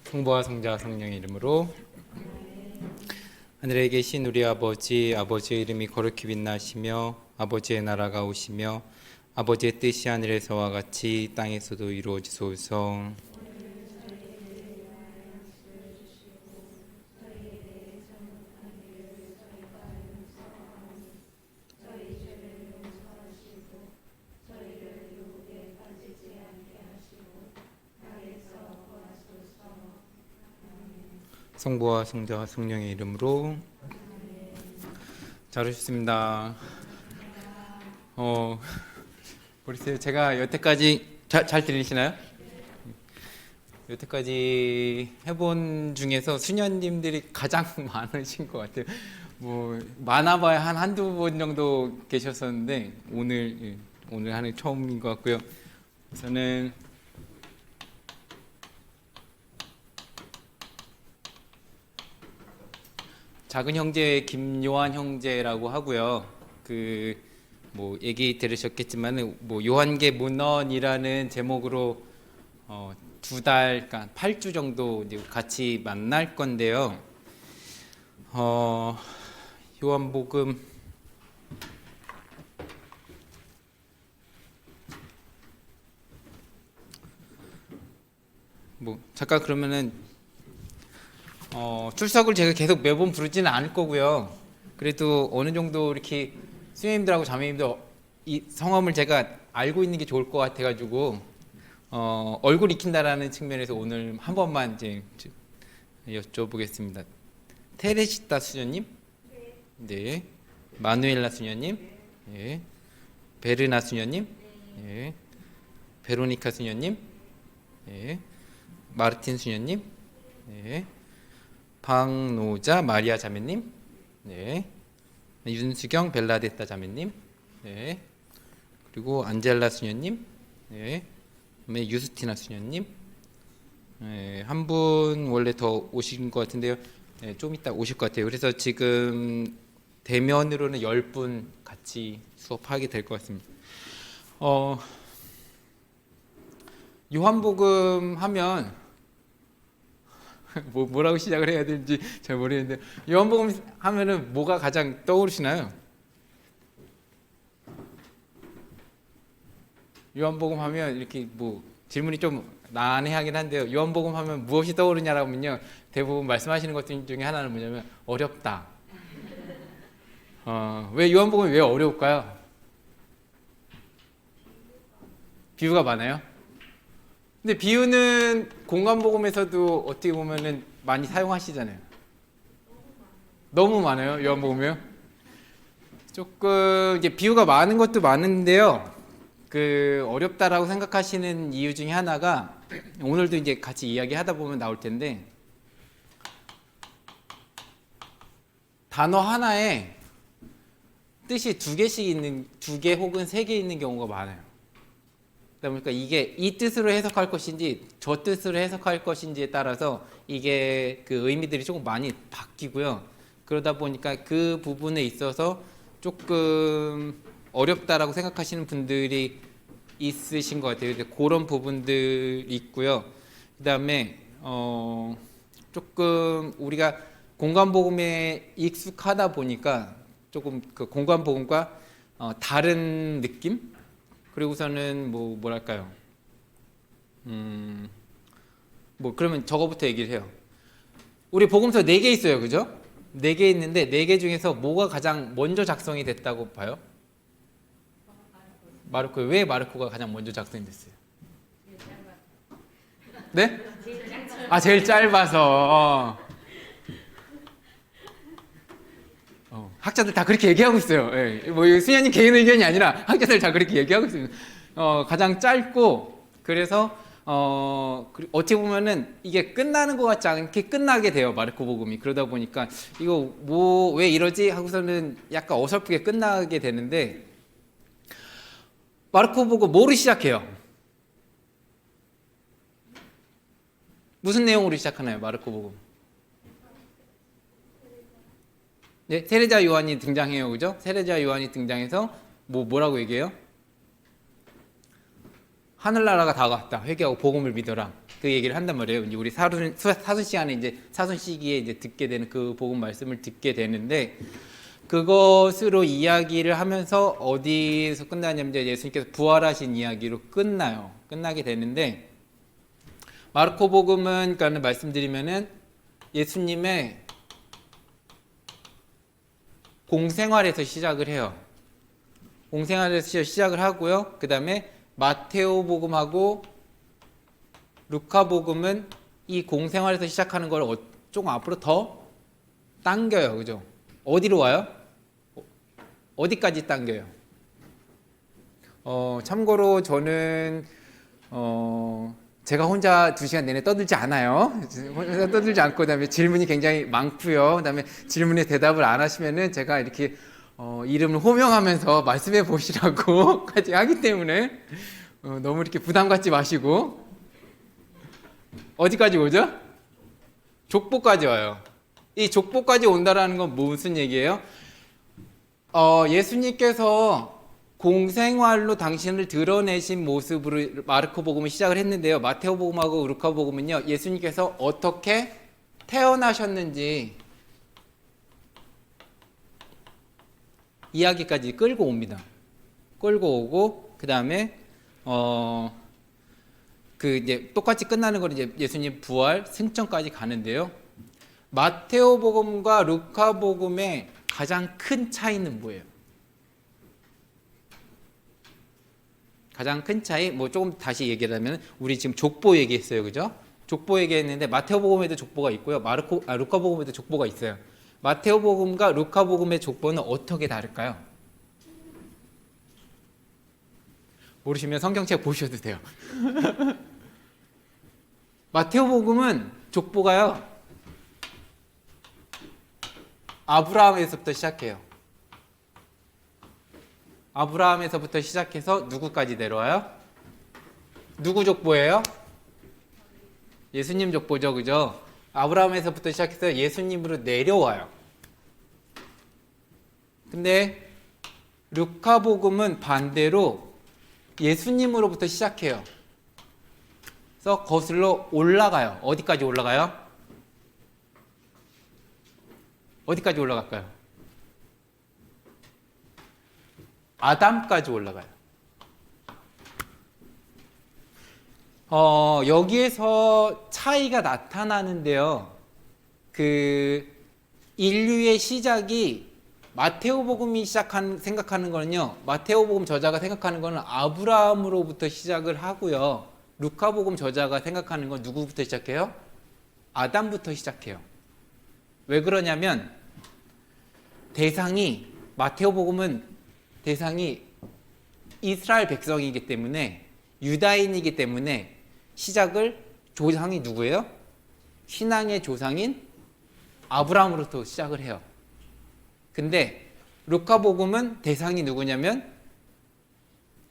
성부와 성자 성령의 이름으로. 하늘에 계신 우리 아버지, 아버지의 이름이 거룩히 빛나시며 아버지의 나라가 오시며 아버지의 뜻이 하늘에서와 같이 땅에서도 이루어지소서. 성부와 성자와 성령의 이름으로. 잘 오셨습니다. 모르겠어요. 제가 여태까지 잘 들리시나요? 여태까지 해본 중에서 수녀님들이 가장 많으신 것 같아요. 뭐 많아봐야 한두 번 정도 계셨었는데 오늘 하는 처음인 것 같고요. 저는 작은 형제 김요한 형제라고 하고요. 뭐 얘기 들으셨겠지만 뭐 요한계 문헌이라는 제목으로 2달, 그러니까 8주 정도 이제 같이 만날 건데요. 요한복음 뭐 잠깐 그러면은 출석을 제가 계속 매번 부르지는 않을 거고요. 그래도 어느 정도 이렇게 수녀님들하고 자매님들 이 성함을 제가 알고 있는 게 좋을 것 같아가지고 얼굴 익힌다라는 측면에서 오늘 한 번만 이제 여쭤보겠습니다. 테레시타 수녀님, 네, 마누엘라 수녀님, 네, 베르나 수녀님, 네, 베로니카 수녀님, 네, 마르틴 수녀님, 네. 방노자 마리아 자매님, 네, 윤수경 벨라데타 자매님, 네, 그리고 안젤라 수녀님, 네, 유스티나 수녀님, 네, 한 분 원래 더 오신 것 같은데요. 네, 좀 이따 오실 것 같아요. 그래서 지금 대면으로는 10분 같이 수업하게 될 것 같습니다. 요한복음 하면 뭐라고 시작을 해야 되는지 잘 모르겠는데 요한복음 하면은 뭐가 가장 떠오르시나요? 요한복음 하면 이렇게 뭐 질문이 좀 난해하긴 한데요. 요한복음 하면 무엇이 떠오르냐라면요, 대부분 말씀하시는 것 중에 하나는 뭐냐면 어렵다. 왜 요한복음이 왜 어려울까요? 비유가 많아요? 근데 비유는 공간복음에서도 어떻게 보면은 많이 사용하시잖아요. 너무 많아요, 요한복음이요? 조금 이제 비유가 많은 것도 많은데요. 어렵다라고 생각하시는 이유 중에 하나가 오늘도 이제 같이 이야기하다 보면 나올 텐데 단어 하나에 뜻이 2개 혹은 3개 있는 경우가 많아요. 그러다 보니까 이게 이 뜻으로 해석할 것인지 저 뜻으로 해석할 것인지에 따라서 이게 의미들이 조금 많이 바뀌고요. 그러다 보니까 그 부분에 있어서 조금 어렵다라고 생각하시는 분들이 있으신 것 같아요. 그런 부분들이 있고요. 그 다음에 조금 우리가 공간복음에 익숙하다 보니까 조금 공간복음과 다른 느낌? 그리고서는 뭐랄까요? 그러면 저거부터 얘기를 해요. 우리 복음서 4개 있어요, 그죠? 4개 있는데 4개 중에서 뭐가 가장 먼저 작성이 됐다고 봐요? 마르코. 왜 마르코가 가장 먼저 작성이 됐어요? 네? 제일 짧아서. 학자들 다 그렇게 얘기하고 있어요. 예. 뭐 수녀님 개인 의견이 아니라 학자들 다 그렇게 얘기하고 있어요. 가장 짧고, 그래서 어떻게 보면은 이게 끝나는 것 같지 않게 끝나게 돼요, 마르코 복음이. 그러다 보니까 이거 뭐 왜 이러지 하고서는 약간 어설프게 끝나게 되는데, 마르코 복음 뭐로 시작해요? 무슨 내용으로 시작하나요, 마르코 복음? 네, 세례자 요한이 등장해요, 그죠? 세례자 요한이 등장해서 뭐라고 얘기해요? 하늘나라가 다가왔다. 회개하고 복음을 믿어라. 그 얘기를 한단 말이에요. 이제 우리 사순 시간에 이제 사순 시기에 이제 듣게 되는 그 복음 말씀을 듣게 되는데, 그것으로 이야기를 하면서 어디서 끝나냐면 이제 예수님께서 부활하신 이야기로 끝나게 되는데, 마르코복음은 그러니까 말씀드리면은 예수님의 공생활에서 시작을 해요. 공생활에서 시작을 하고요. 그 다음에 마테오복음하고 루카복음은 이 공생활에서 시작하는 걸 조금 앞으로 더 당겨요. 그죠? 어디로 와요? 어디까지 당겨요? 참고로 저는 제가 혼자 2시간 내내 떠들지 않아요. 혼자 떠들지 않고, 그다음에 질문이 굉장히 많고요. 그다음에 질문에 대답을 안 하시면은 제가 이렇게 이름을 호명하면서 말씀해 보시라고까지 하기 때문에 너무 이렇게 부담 갖지 마시고. 어디까지 오죠? 족보까지 와요. 이 족보까지 온다라는 건 무슨 얘기예요? 예수님께서 공생활로 당신을 드러내신 모습으로 마르코복음을 시작을 했는데요. 마테오복음하고 루카복음은요, 예수님께서 어떻게 태어나셨는지 이야기까지 끌고 옵니다. 끌고 오고, 그 다음에 이제 똑같이 끝나는 건 이제 예수님 부활 승천까지 가는데요. 마테오복음과 루카복음의 가장 큰 차이는 뭐예요? 가장 큰 차이, 뭐 조금 다시 얘기를 하면, 우리 지금 족보 얘기했어요. 그죠? 족보 얘기했는데, 마테오복음에도 족보가 있고요. 루카복음에도 족보가 있어요. 마테오복음과 루카복음의 족보는 어떻게 다를까요? 모르시면 성경책 보셔도 돼요. 마테오복음은 족보가요, 아브라함에서부터 시작해요. 아브라함에서부터 시작해서 누구까지 내려와요? 누구 족보예요? 예수님 족보죠. 그죠? 아브라함에서부터 시작해서 예수님으로 내려와요. 근데 루카복음은 반대로 예수님으로부터 시작해요. 그래서 거슬러 올라가요. 어디까지 올라가요? 어디까지 올라갈까요? 아담까지 올라가요. 여기에서 차이가 나타나는데요. 인류의 시작이 마테오복음이 생각하는 거는요, 마테오복음 저자가 생각하는 거는 아브라함으로부터 시작을 하고요. 루카복음 저자가 생각하는 건 누구부터 시작해요? 아담부터 시작해요. 왜 그러냐면, 마테오복음은 대상이 이스라엘 백성이기 때문에, 유다인이기 때문에 조상이 누구예요? 신앙의 조상인 아브라함으로부터 시작을 해요. 근데 루카복음은 대상이 누구냐면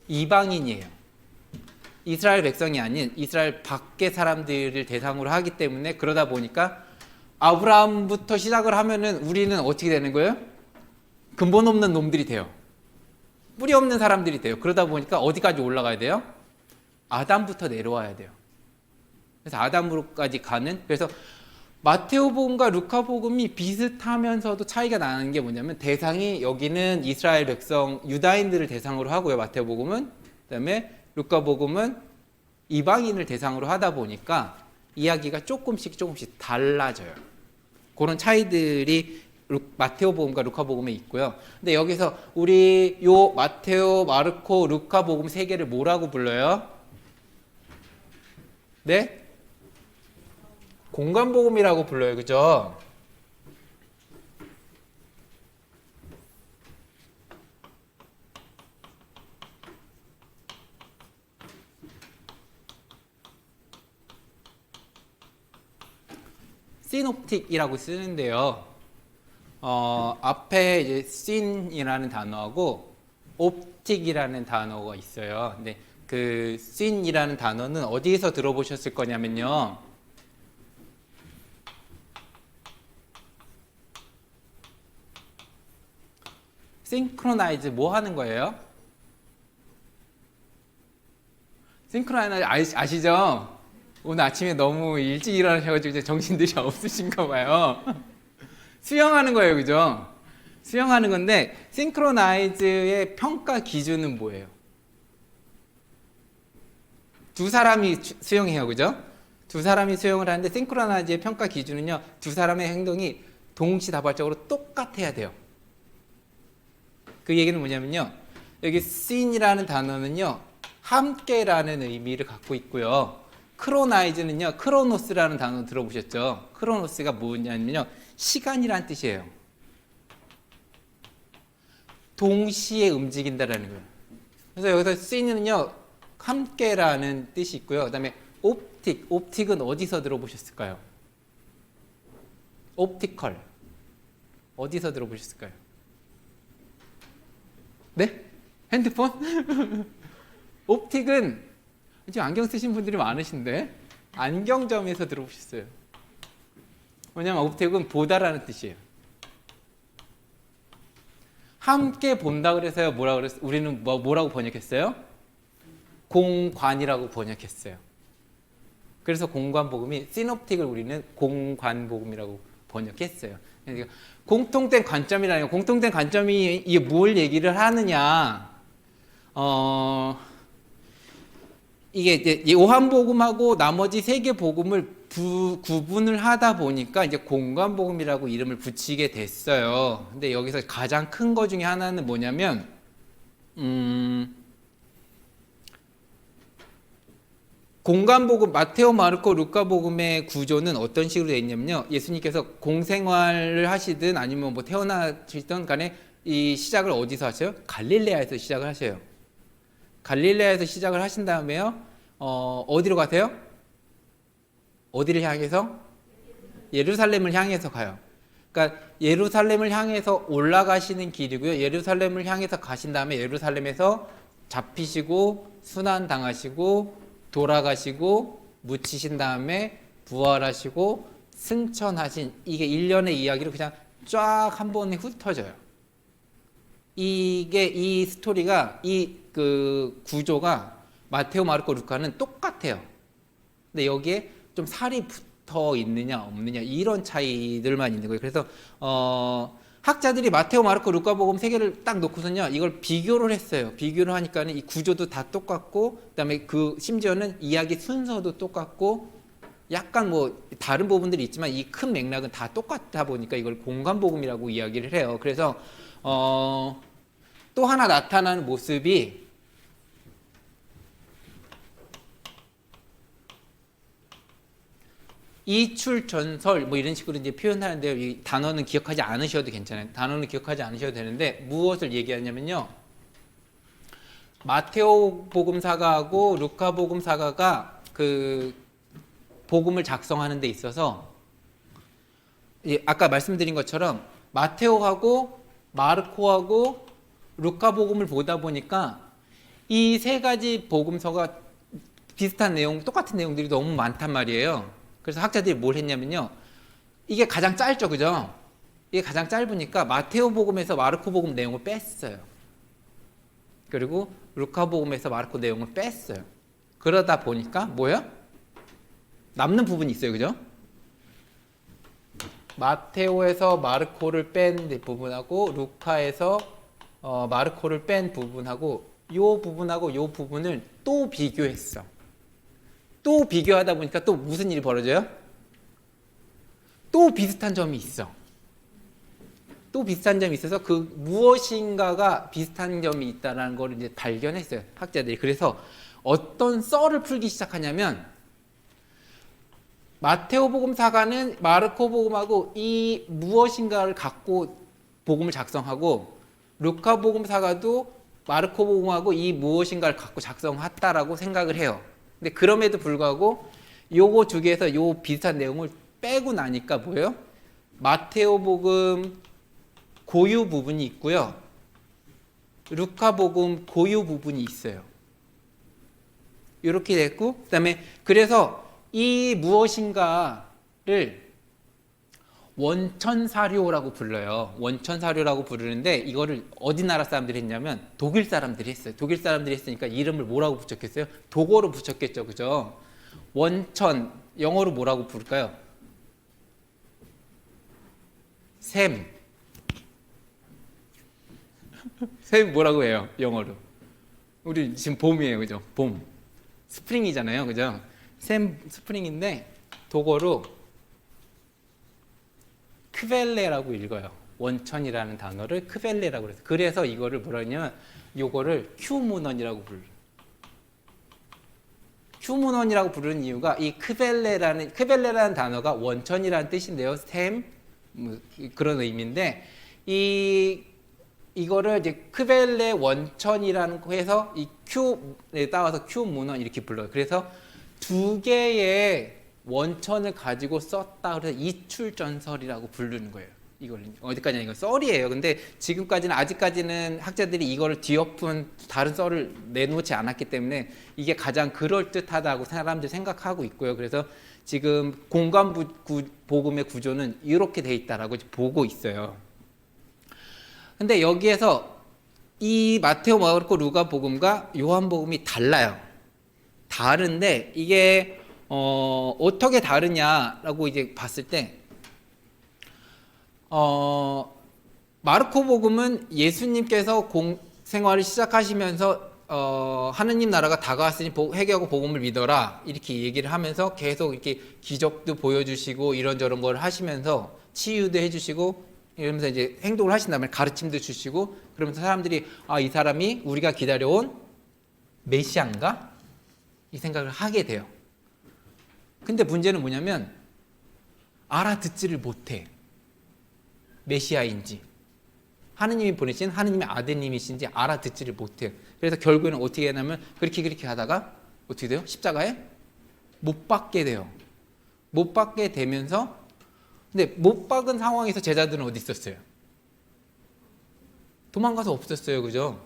이방인이에요. 이스라엘 백성이 아닌 이스라엘 밖의 사람들을 대상으로 하기 때문에, 그러다 보니까 아브라함부터 시작을 하면은 우리는 어떻게 되는 거예요? 근본 없는 놈들이 돼요. 뿌리 없는 사람들이 돼요. 그러다 보니까 어디까지 올라가야 돼요? 아담부터 내려와야 돼요. 그래서 아담으로까지 가는, 그래서 마테오복음과 루카복음이 비슷하면서도 차이가 나는 게 뭐냐면, 대상이 여기는 이스라엘 백성, 유다인들을 대상으로 하고요. 마테오복음은. 그다음에 루카복음은 이방인을 대상으로 하다 보니까 이야기가 조금씩 달라져요. 그런 차이들이 마테오복음과 루카복음에 있고요. 근데 여기서 우리 요 마테오, 마르코, 루카복음 세 개를 뭐라고 불러요? 네? 공간복음이라고 불러요. 그죠? 시놉틱이라고 쓰는데요. 앞에 이제 씬이라는 단어하고 옵틱이라는 단어가 있어요. 근데 그 씬이라는 단어는 어디에서 들어보셨을 거냐면요. 싱크로나이즈 뭐 하는 거예요? 싱크로나이즈 아시죠? 오늘 아침에 너무 일찍 일어나셔가지고 이제 정신들이 없으신가 봐요. 수영하는 거예요, 그죠? 수영하는 건데 싱크로나이즈의 평가 기준은 뭐예요? 두 사람이 수영해요, 그죠? 두 사람이 수영을 하는데 싱크로나이즈의 평가 기준은요, 두 사람의 행동이 동시다발적으로 똑같아야 돼요. 그 얘기는 뭐냐면요, 여기 seen이라는 단어는요, 함께라는 의미를 갖고 있고요. 크로나이즈는요, 크로노스라는 단어 들어보셨죠? 크로노스가 뭐냐면요, 시간이란 뜻이에요. 동시에 움직인다라는 거예요. 그래서 여기서 seen은요, 함께라는 뜻이 있고요. 그 다음에 옵틱은 어디서 들어보셨을까요? 옵티컬 어디서 들어보셨을까요? 네? 핸드폰? 옵틱은 지금 안경 쓰신 분들이 많으신데 안경점에서 들어보셨어요. 왜냐면 옵틱은 보다라는 뜻이에요. 함께 본다 그래서요. 뭐라 그랬어요? 우리는 뭐라고 번역했어요? 공관이라고 번역했어요. 그래서 공관복음이 시놉틱을 우리는 공관복음이라고 번역했어요. 그러니까 공통된 관점이라는 거, 공통된 관점이 이게 뭘 얘기를 하느냐? 이게 이제 요한복음하고 나머지 세 개 복음을 구분을 하다 보니까 이제 공관복음이라고 이름을 붙이게 됐어요. 근데 여기서 가장 큰 거 중에 하나는 뭐냐면, 공관복음, 마테오, 마르코, 루카복음의 구조는 어떤 식으로 되어 있냐면요. 예수님께서 공생활을 하시든 아니면 뭐 태어나시든 간에 이 시작을 어디서 하셔요? 갈릴레아에서 시작을 하셔요. 갈릴레아에서 시작을 하신 다음에요. 어디로 가세요? 어디를 향해서? 예루살렘을 향해서 가요. 그러니까 예루살렘을 향해서 올라가시는 길이고요. 예루살렘을 향해서 가신 다음에 예루살렘에서 잡히시고 순환당하시고 돌아가시고 묻히신 다음에 부활하시고 승천하신, 이게 일련의 이야기로 그냥 쫙 한 번에 훑어져요. 이게 이 스토리가 이 그 구조가 마테오, 마르코, 루카는 똑같아요. 근데 여기에 좀 살이 붙어 있느냐 없느냐 이런 차이들만 있는 거예요. 그래서 학자들이 마테오, 마르코, 루카복음 세 개를 딱 놓고서는요, 이걸 비교를 했어요. 비교를 하니까는 이 구조도 다 똑같고, 그다음에 그 심지어는 이야기 순서도 똑같고, 약간 뭐 다른 부분들이 있지만 이 큰 맥락은 다 똑같다 보니까 이걸 공관복음이라고 이야기를 해요. 그래서 또 하나 나타나는 모습이 이출전설 뭐 이런 식으로 이제 표현하는데요. 이 단어는 기억하지 않으셔도 괜찮아요. 단어는 기억하지 않으셔도 되는데 무엇을 얘기하냐면요. 마테오 복음사가하고 루카 복음사가가 그 복음을 작성하는 데 있어서 아까 말씀드린 것처럼 마테오하고 마르코하고 루카 복음을 보다 보니까 이 세 가지 복음서가 비슷한 내용, 똑같은 내용들이 너무 많단 말이에요. 그래서 학자들이 뭘 했냐면요. 이게 가장 짧죠, 그죠? 이게 가장 짧으니까 마테오 복음에서 마르코 복음 내용을 뺐어요. 그리고 루카 복음에서 마르코 내용을 뺐어요. 그러다 보니까 뭐예요? 남는 부분이 있어요, 그죠? 마테오에서 마르코를 뺀 부분하고 루카에서 마르코를 뺀 부분하고 요 부분하고 요 부분을 또 비교했어. 또 비교하다 보니까 또 무슨 일이 벌어져요? 또 비슷한 점이 있어. 또 비슷한 점이 있어서 그 무엇인가가 비슷한 점이 있다는 걸 이제 발견했어요, 학자들이. 그래서 어떤 썰을 풀기 시작하냐면 마테오 복음 사가는 마르코 복음하고 이 무엇인가를 갖고 복음을 작성하고 루카 복음 사가도 마르코 복음하고 이 무엇인가를 갖고 작성했다라고 생각을 해요. 근데 그럼에도 불구하고 요거 두 개에서 요 비슷한 내용을 빼고 나니까 뭐예요? 마테오 복음 고유 부분이 있고요. 루카 복음 고유 부분이 있어요. 이렇게 됐고, 그다음에 그래서 이 무엇인가를 원천사료라고 불러요. 원천사료라고 부르는데 이거를 어디 나라 사람들이 했냐면 독일 사람들이 했어요. 독일 사람들이 했으니까 이름을 뭐라고 붙였겠어요? 독어로 붙였겠죠, 그죠? 원천 영어로 뭐라고 부를까요? 샘. 샘 뭐라고 해요? 영어로. 우리 지금 봄이에요, 그죠? 봄. 스프링이잖아요, 그죠? 샘 스프링인데 독어로 크벨레라고 읽어요. 원천이라는 단어를 크벨레라고 그래서 그래서 이거를 뭐라 하냐면 요거를 큐문헌이라고 불러요. 큐문헌이라고 부르는 이유가 이 크벨레라는 단어가 원천이라는 뜻인데요. 샘 뭐 그런 의미인데 이거를 이제 크벨레 원천이라는 거 해서 이 큐에 따와서 큐문헌 이렇게 불러요. 그래서 두 개의 원천을 가지고 썼다 그래서 이출전설이라고 부르는 거예요. 이걸 어디까지나 이거 썰이에요. 근데 지금까지는 아직까지는 학자들이 이거를 뒤엎은 다른 썰을 내놓지 않았기 때문에 이게 가장 그럴 듯하다고 사람들이 생각하고 있고요. 그래서 지금 공간 복음의 구조는 이렇게 돼 있다라고 보고 있어요. 근데 여기에서 이 마테오, 마르코, 루가 복음과 요한 복음이 달라요. 다른데 이게 어떻게 다르냐라고 이제 봤을 때 마르코 복음은 예수님께서 생활을 시작하시면서 하느님 나라가 다가왔으니 회개하고 복음을 믿어라 이렇게 얘기를 하면서 계속 이렇게 기적도 보여주시고 이런저런 걸 하시면서 치유도 해주시고 이러면서 이제 행동을 하신 다음에 가르침도 주시고 그러면서 사람들이 이 사람이 우리가 기다려온 메시아인가? 이 생각을 하게 돼요. 근데 문제는 뭐냐면 알아듣지를 못해. 메시아인지 하느님이 보내신 하느님의 아드님이신지 알아듣지를 못해요. 그래서 결국에는 어떻게 하냐면 그렇게 하다가 어떻게 돼요? 십자가에 못 박게 돼요. 못 박게 되면서 근데 못 박은 상황에서 제자들은 어디 있었어요? 도망가서 없었어요. 그죠?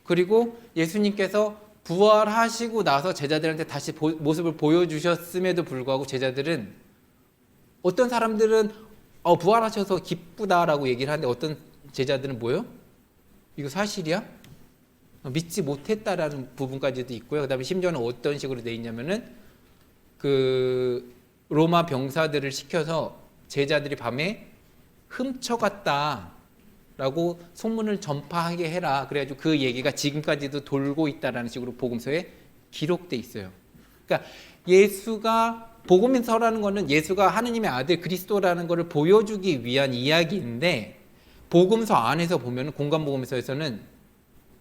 그리고 예수님께서 부활하시고 나서 제자들한테 다시 모습을 보여주셨음에도 불구하고 제자들은 어떤 사람들은 부활하셔서 기쁘다라고 얘기를 하는데 어떤 제자들은 뭐예요? 이거 사실이야? 믿지 못했다라는 부분까지도 있고요. 그 다음에 심지어는 어떤 식으로 돼 있냐면은 그 로마 병사들을 시켜서 제자들이 밤에 훔쳐갔다라고 소문을 전파하게 해라. 그래가지고 그 얘기가 지금까지도 돌고 있다라는 식으로 복음서에 기록돼 있어요. 그러니까 예수가 복음서라는 거는 예수가 하느님의 아들 그리스도라는 것을 보여주기 위한 이야기인데 복음서 안에서 보면 공간복음서에서는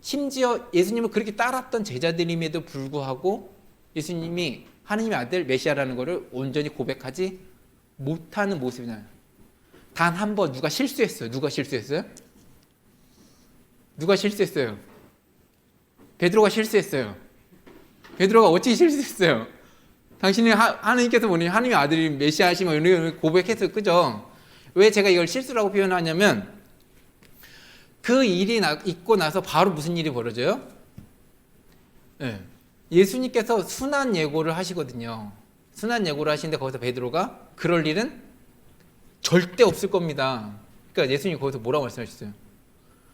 심지어 예수님을 그렇게 따랐던 제자들임에도 불구하고 예수님이 하느님의 아들 메시아라는 것을 온전히 고백하지 못하는 모습이 나요. 단 한 번 누가 실수했어요. 누가 실수했어요? 누가 실수했어요? 베드로가 실수했어요. 베드로가 어찌 실수했어요? 당신이 하느님께서 보내신 하느님의 아들이 메시아시면 이런 고백했어요. 그죠? 왜 제가 이걸 실수라고 표현하냐면 그 일이 있고 나서 바로 무슨 일이 벌어져요? 네. 예수님께서 순환 예고를 하시거든요. 순환 예고를 하시는데 거기서 베드로가 그럴 일은 절대 없을 겁니다. 그러니까 예수님이 거기서 뭐라고 말씀하셨어요?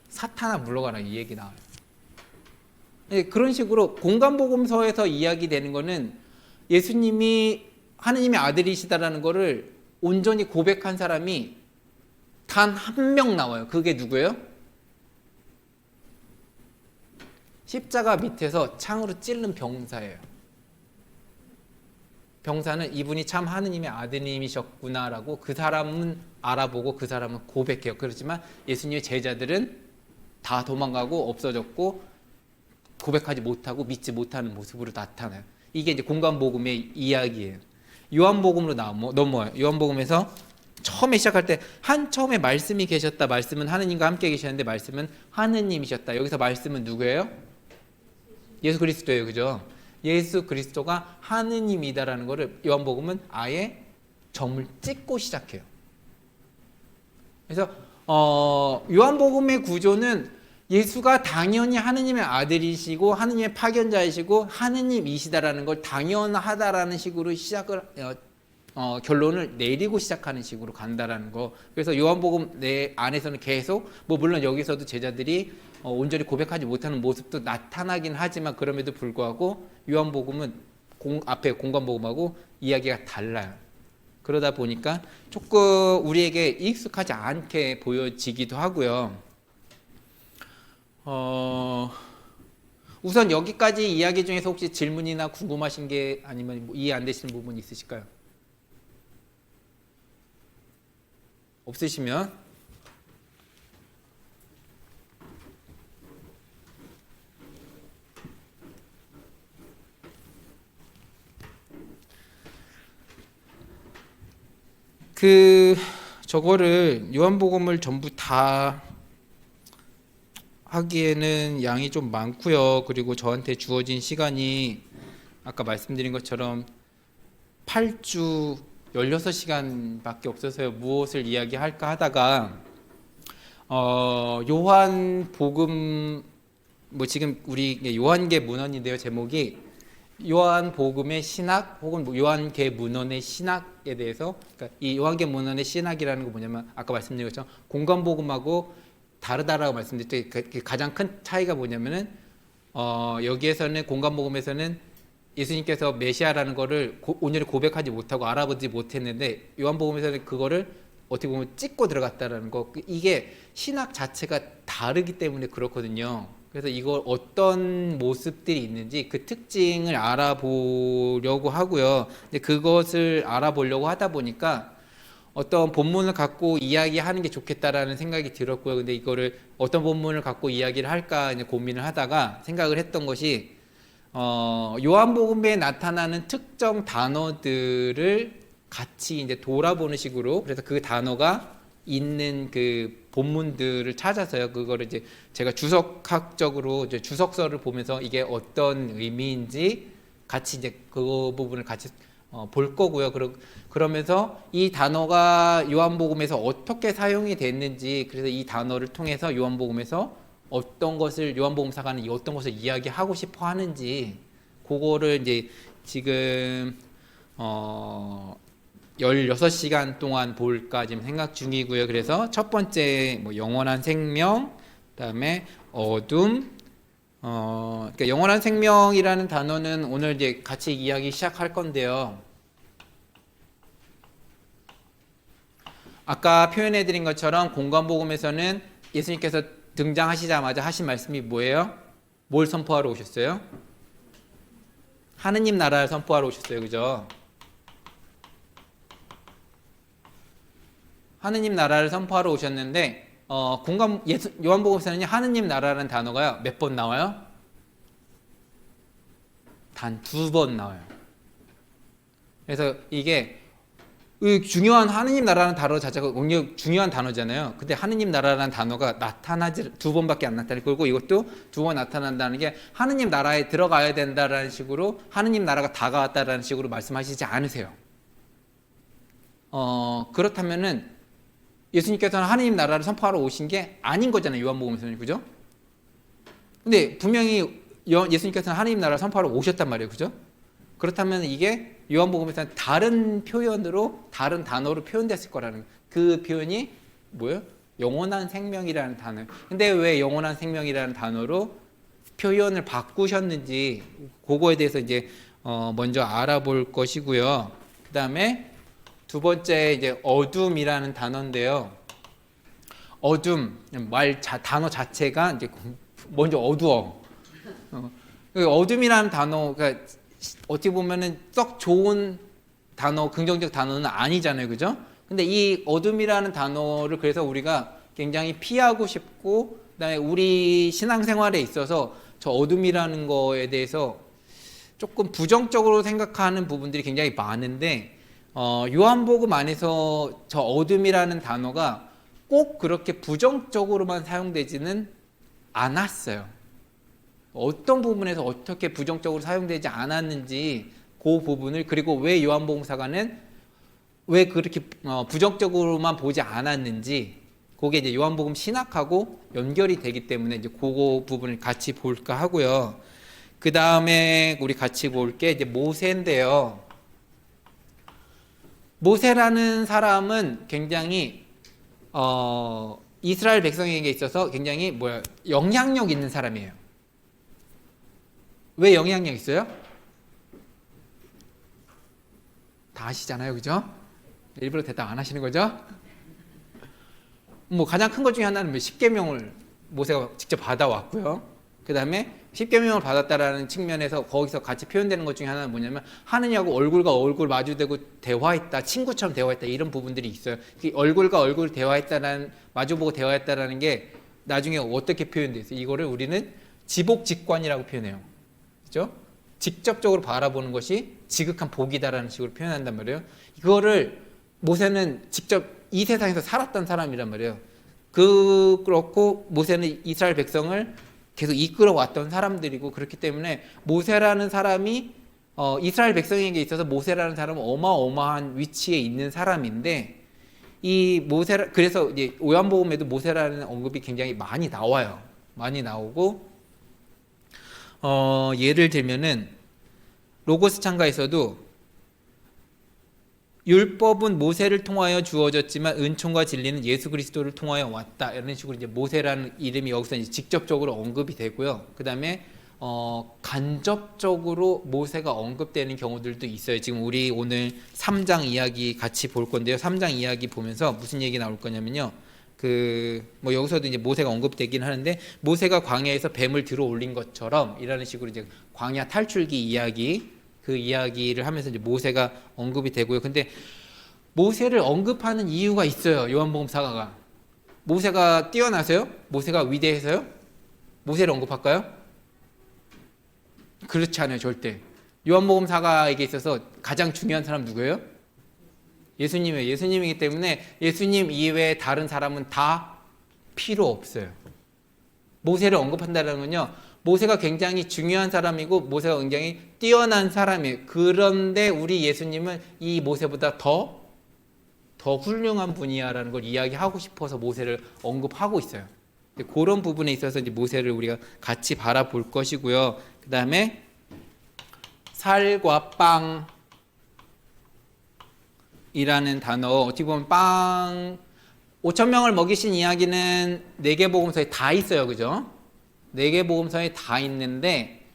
사탄아 물러가라 이 얘기 나와요. 네, 그런 식으로 공간복음서에서 이야기되는 거는 예수님이 하느님의 아들이시다라는 거를 온전히 고백한 사람이 단 한 명 나와요. 그게 누구예요? 십자가 밑에서 창으로 찔른 병사예요. 병사는 이분이 참 하느님의 아드님이셨구나라고 그 사람은 알아보고 그 사람은 고백해요. 그렇지만 예수님의 제자들은 다 도망가고 없어졌고 고백하지 못하고 믿지 못하는 모습으로 나타나요. 이게 이제 공간복음의 이야기예요. 요한복음으로 넘어와요. 요한복음에서 처음에 시작할 때 처음에 말씀이 계셨다. 말씀은 하느님과 함께 계셨는데 말씀은 하느님이셨다. 여기서 말씀은 누구예요? 예수 그리스도예요. 그죠? 예수 그리스도가 하느님이다라는 것을 요한복음은 아예 점을 찍고 시작해요. 그래서 요한복음의 구조는 예수가 당연히 하느님의 아들이시고 하느님의 파견자이시고 하느님이시다라는 걸 당연하다라는 식으로 시작을 결론을 내리고 시작하는 식으로 간다라는 거. 그래서 요한복음 내 안에서는 계속 물론 여기서도 제자들이 온전히 고백하지 못하는 모습도 나타나긴 하지만 그럼에도 불구하고 요한복음은 앞에 공관복음하고 이야기가 달라요. 그러다 보니까 조금 우리에게 익숙하지 않게 보여지기도 하고요. 우선 여기까지 이야기 중에서 혹시 질문이나 궁금하신 게 아니면 뭐 이해 안 되시는 부분 있으실까요? 없으시면 저거를 요한복음을 전부 다 하기에는 양이 좀 많고요. 그리고 저한테 주어진 시간이 아까 말씀드린 것처럼 8주 16시간밖에 없어서요. 무엇을 이야기할까 하다가 요한복음 뭐 지금 우리 요한계 문헌인데요. 제목이 요한복음의 신학 혹은 뭐 요한계 문헌의 신학에 대해서, 그러니까 이 요한계 문헌의 신학이라는 거 뭐냐면 아까 말씀드린 것처럼 공관복음하고 다르다라고 말씀드릴 때 가장 큰 차이가 뭐냐면은 여기에서는 공관복음에서는 예수님께서 메시아라는 거를 온전히 고백하지 못하고 알아보지 못했는데 요한복음에서는 그거를 어떻게 보면 찍고 들어갔다라는 거, 이게 신학 자체가 다르기 때문에 그렇거든요. 그래서 이걸 어떤 모습들이 있는지 그 특징을 알아보려고 하고요. 근데 그것을 알아보려고 하다 보니까 어떤 본문을 갖고 이야기하는 게 좋겠다라는 생각이 들었고요. 근데 이거를 어떤 본문을 갖고 이야기를 할까 이제 고민을 하다가 생각을 했던 것이 요한복음에 나타나는 특정 단어들을 같이 이제 돌아보는 식으로, 그래서 그 단어가 있는 그 본문들을 찾아서요. 그거를 이제 제가 주석학적으로 이제 주석서를 보면서 이게 어떤 의미인지 같이 이제 그 부분을 같이 볼 거고요. 그러면서 이 단어가 요한복음에서 어떻게 사용이 됐는지, 그래서 이 단어를 통해서 요한복음에서 어떤 것을 요한복음사가는 어떤 것을 이야기하고 싶어 하는지, 그거를 이제 지금 16시간 동안 볼까 지금 생각 중이고요. 그래서 첫 번째 뭐 영원한 생명, 그다음에 어둠, 그러니까 영원한 생명이라는 단어는 오늘 이제 같이 이야기 시작할 건데요. 아까 표현해드린 것처럼 공관복음에서는 예수님께서 등장하시자마자 하신 말씀이 뭐예요? 뭘 선포하러 오셨어요? 하느님 나라를 선포하러 오셨어요. 그죠? 하느님 나라를 선포하러 오셨는데 요한복음에서는 하느님 나라라는 단어가 몇 번 나와요? 단 2번 나와요. 그래서 이게 중요한 하느님 나라라는 단어 자체가 굉장히 중요한 단어잖아요. 근데 하느님 나라라는 단어가 나타나지 2번밖에 안 나타나요. 그리고 이것도 2번 나타난다는 게 하느님 나라에 들어가야 된다라는 식으로, 하느님 나라가 다가왔다라는 식으로 말씀하시지 않으세요. 그렇다면은 예수님께서는 하느님 나라를 선포하러 오신 게 아닌 거잖아요. 요한복음에서는. 그죠? 근데 분명히 예수님께서는 하느님 나라를 선포하러 오셨단 말이에요. 그죠? 그렇다면 이게 요한복음에서는 다른 표현으로, 다른 단어로 표현됐을 거라는, 그 표현이 뭐예요? 영원한 생명이라는 단어. 근데 왜 영원한 생명이라는 단어로 표현을 바꾸셨는지 그거에 대해서 이제 먼저 알아볼 것이고요. 그 다음에 두 번째 이제 어둠이라는 단어인데요. 어둠 단어 자체가 이제 먼저 어두워. 어둠이라는 단어가 어떻게 보면은 썩 좋은 단어, 긍정적 단어는 아니잖아요. 그죠? 근데 이 어둠이라는 단어를 그래서 우리가 굉장히 피하고 싶고, 그다음에 우리 신앙생활에 있어서 저 어둠이라는 거에 대해서 조금 부정적으로 생각하는 부분들이 굉장히 많은데, 요한복음 안에서 저 어둠이라는 단어가 꼭 그렇게 부정적으로만 사용되지는 않았어요. 어떤 부분에서 어떻게 부정적으로 사용되지 않았는지 그 부분을, 그리고 왜 요한복음사가는 왜 그렇게 부정적으로만 보지 않았는지, 그게 이제 요한복음 신학하고 연결이 되기 때문에 이제 그 부분을 같이 볼까 하고요. 그 다음에 우리 같이 볼 게 이제 모세인데요. 모세라는 사람은 굉장히 이스라엘 백성에게 있어서 굉장히 영향력 있는 사람이에요. 왜 영향력 있어요? 다 아시잖아요, 그죠? 일부러 대답 안 하시는 거죠? 뭐 가장 큰 것 중에 하나는 10계명을 모세가 직접 받아왔고요. 그 다음에 10계명을 받았다라는 측면에서 거기서 같이 표현되는 것 중에 하나는 뭐냐면 하느님하고 얼굴과 얼굴 마주대고 대화했다, 친구처럼 대화했다, 이런 부분들이 있어요. 얼굴과 얼굴 대화했다라는, 마주보고 대화했다라는 게 나중에 어떻게 표현돼 있어요? 이거를 우리는 지복직관이라고 표현해요. 그죠? 직접적으로 바라보는 것이 지극한 복이다라는 식으로 표현한단 말이에요. 이거를 모세는 직접 이 세상에서 살았던 사람이란 말이에요. 그렇고 모세는 이스라엘 백성을 계속 이끌어왔던 사람들이고, 그렇기 때문에 모세라는 사람이 이스라엘 백성에게 있어서 모세라는 사람은 어마어마한 위치에 있는 사람인데, 이 모세, 그래서 이제 요한복음에도 모세라는 언급이 굉장히 많이 나와요. 많이 나오고, 예를 들면은 로고스 창가에서도 율법은 모세를 통하여 주어졌지만 은총과 진리는 예수 그리스도를 통하여 왔다, 이런 식으로 이제 모세라는 이름이 여기서 이제 직접적으로 언급이 되고요. 그 다음에 간접적으로 모세가 언급되는 경우들도 있어요. 지금 우리 오늘 3장 이야기 같이 볼 건데요. 3장 이야기 보면서 무슨 얘기 나올 거냐면요. 뭐 여기서도 이제 모세가 언급되긴 하는데, 모세가 광야에서 뱀을 들어 올린 것처럼 이라는 식으로 이제 광야 탈출기 이야기, 그 이야기를 하면서 이제 모세가 언급이 되고요. 근데 모세를 언급하는 이유가 있어요. 요한복음 사가가. 모세가 뛰어나서요? 모세가 위대해서요? 모세를 언급할까요? 그렇지 않아요, 절대. 요한복음 사가에게 있어서 가장 중요한 사람 누구예요? 예수님이에요. 예수님이기 때문에 예수님 이외에 다른 사람은 다 필요 없어요. 모세를 언급한다는 건요, 모세가 굉장히 중요한 사람이고 모세가 굉장히 뛰어난 사람이에요. 그런데 우리 예수님은 이 모세보다 더 훌륭한 분이야라는 걸 이야기하고 싶어서 모세를 언급하고 있어요. 그런 부분에 있어서 이제 모세를 우리가 같이 바라볼 것이고요. 그 다음에 살과 빵이라는 단어, 어떻게 보면 5천 명을 먹이신 이야기는 4개 복음서에 다 있어요, 그죠? 4개 복음서에 다 있는데,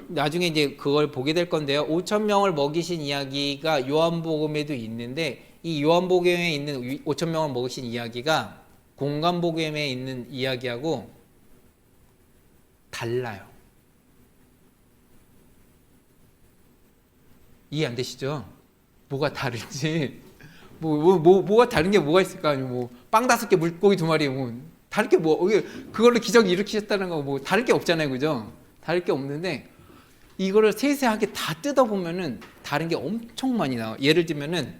나중에 이제 그걸 보게 될 건데요. 5천 명을 먹이신 이야기가 요한복음에도 있는데, 이 요한복음에 있는 5천 명을 먹이신 이야기가 공관복음에 있는 이야기하고 달라요. 이해 안 되시죠? 뭐가 다른지. 뭐가 다른 게 뭐가 있을까? 뭐, 빵 5개, 물고기 2마리, 뭐, 다를 게 뭐, 그걸로 기적 일으키셨다는 거 뭐, 다를 게 없잖아요. 그죠? 다를 게 없는데, 이거를 세세하게 다 뜯어보면은 다른 게 엄청 많이 나와요. 예를 들면은,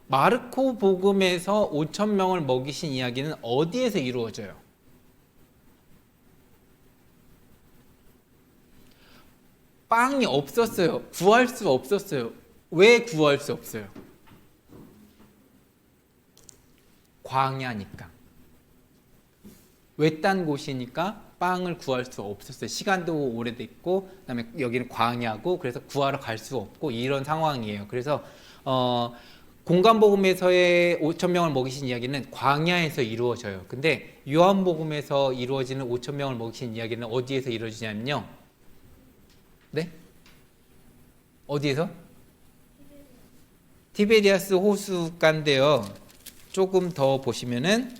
마르코 복음에서 5천 명을 먹이신 이야기는 어디에서 이루어져요? 빵이 없었어요. 구할 수 없었어요. 왜 구할 수 없어요? 광야니까. 외딴 곳이니까 빵을 구할 수 없었어요. 시간도 오래됐고, 그다음에 여기는 광야고, 그래서 구하러 갈 수 없고, 이런 상황이에요. 그래서 공관복음에서의 5천 명을 먹이신 이야기는 광야에서 이루어져요. 근데 요한복음에서 이루어지는 5천 명을 먹이신 이야기는 어디에서 이루어지냐면요. 네? 어디에서? 티베리아스 호수가인데요. 조금 더 보시면은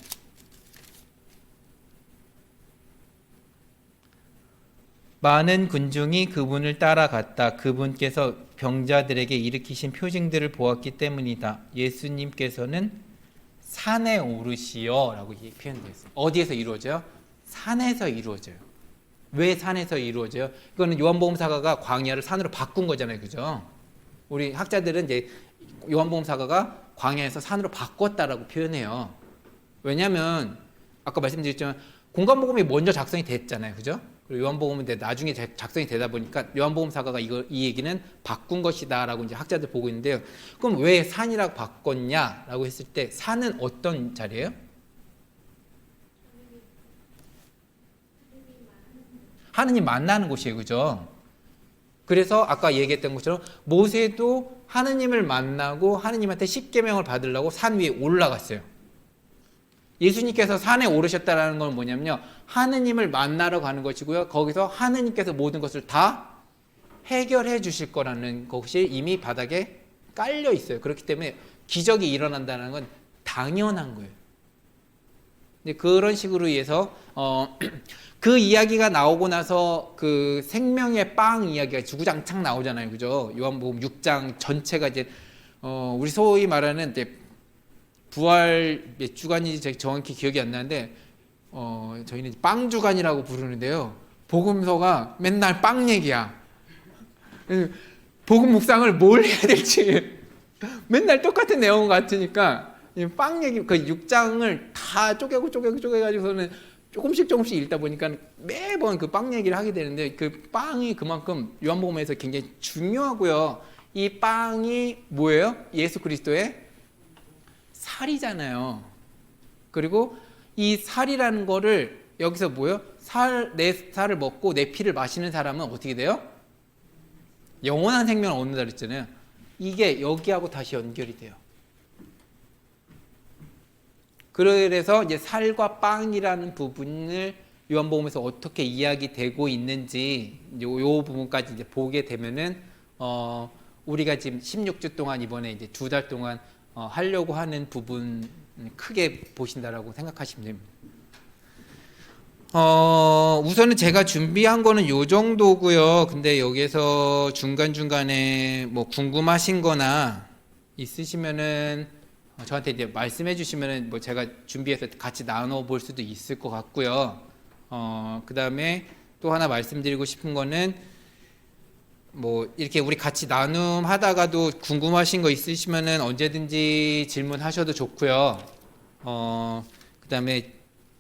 많은 군중이 그분을 따라갔다. 그분께서 병자들에게 일으키신 표징들을 보았기 때문이다. 예수님께서는 산에 오르시어 라고 표현되어 있어요. 어디에서 이루어져요? 산에서 이루어져요. 왜 산에서 이루어져요? 이거는 요한복음 사가가 광야를 산으로 바꾼 거잖아요. 그죠? 우리 학자들은 이제 요한복음 사가가 광야에서 산으로 바꿨다라고 표현해요. 왜냐하면 아까 말씀드렸지만 공관복음이 먼저 작성이 됐잖아요. 그죠? 그리고 요한복음은 나중에 작성이 되다 보니까 요한복음 사가가 이 얘기는 바꾼 것이다라고 이제 학자들 보고 있는데요. 그럼 왜 산이라고 바꿨냐라고 했을 때 산은 어떤 자리예요? 하느님 만나는 곳이에요. 그죠? 그래서 아까 얘기했던 것처럼 모세도 하느님을 만나고 하느님한테 십계명을 받으려고 산 위에 올라갔어요. 예수님께서 산에 오르셨다라는 건 뭐냐면요, 하느님을 만나러 가는 것이고요, 거기서 하느님께서 모든 것을 다 해결해 주실 거라는 것이 이미 바닥에 깔려 있어요. 그렇기 때문에 기적이 일어난다는 건 당연한 거예요. 근데 그런 식으로 해서 그 이야기가 나오고 나서 그 생명의 빵 이야기가 주구장창 나오잖아요, 그죠? 요한복음 6장 전체가 이제 우리 소위 말하는 이제 부활 몇 주간인지 정확히 기억이 안 나는데 저희는 빵 주간이라고 부르는데요. 복음서가 맨날 빵 얘기야. 복음 묵상을 뭘 해야 될지 맨날 똑같은 내용 같으니까 빵 얘기, 그 6장을 다 쪼개가지고서는 조금씩 읽다 보니까 매번 그 빵 얘기를 하게 되는데, 그 빵이 그만큼 요한복음에서 굉장히 중요하고요. 이 빵이 뭐예요? 예수 그리스도의 살이잖아요. 그리고 이 살이라는 거를 여기서 뭐예요? 내 살을 먹고 내 피를 마시는 사람은 어떻게 돼요? 영원한 생명을 얻는다 그랬잖아요. 이게 여기하고 다시 연결이 돼요. 그래서 이제 살과 빵이라는 부분을 요한복음에서 어떻게 이야기되고 있는지 요 부분까지 이제 보게 되면은 우리가 지금 16주 동안 이번에 이제 2달 동안 하려고 하는 부분 크게 보신다라고 생각하시면 됩니다. 우선은 제가 준비한 거는 요 정도고요. 근데 여기서 중간중간에 뭐 궁금하신 거나 있으시면은 저한테 이제 말씀해 주시면은 뭐 제가 준비해서 같이 나눠 볼 수도 있을 것 같고요. 그 다음에 또 하나 말씀드리고 싶은 거는 뭐 이렇게 우리 같이 나눔 하다가도 궁금하신 거 있으시면은 언제든지 질문하셔도 좋고요. 그 다음에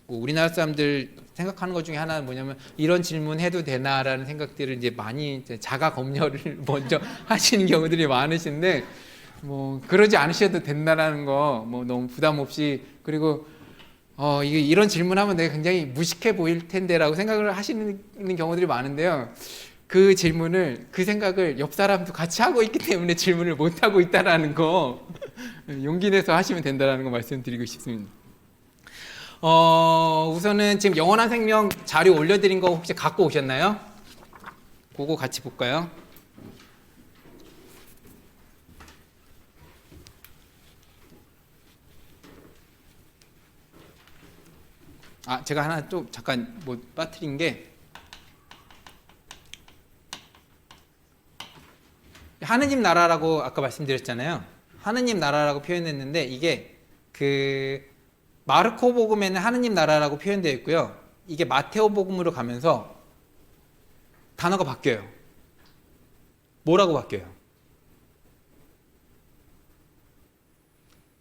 우리나라 사람들 생각하는 것 중에 하나는 뭐냐면, 이런 질문 해도 되나라는 생각들을 이제 많이 이제 자가 검열을 먼저 하시는 경우들이 많으신데, 뭐 그러지 않으셔도 된다라는 거 뭐 너무 부담 없이, 그리고 이런 질문하면 내가 굉장히 무식해 보일 텐데라고 생각을 하시는 경우들이 많은데요. 그 질문을, 그 생각을 옆 사람도 같이 하고 있기 때문에 질문을 못 하고 있다라는 거 용기 내서 하시면 된다라는 거 말씀드리고 싶습니다. 우선은 지금 영원한 생명 자료 올려드린 거 혹시 갖고 오셨나요? 그거 같이 볼까요? 제가 하나 또 잠깐 뭐 빠뜨린 게, 하느님 나라라고 아까 말씀드렸잖아요. 하느님 나라라고 표현했는데, 이게 그 마르코 복음에는 하느님 나라라고 표현되어 있고요. 이게 마테오 복음으로 가면서 단어가 바뀌어요. 뭐라고 바뀌어요?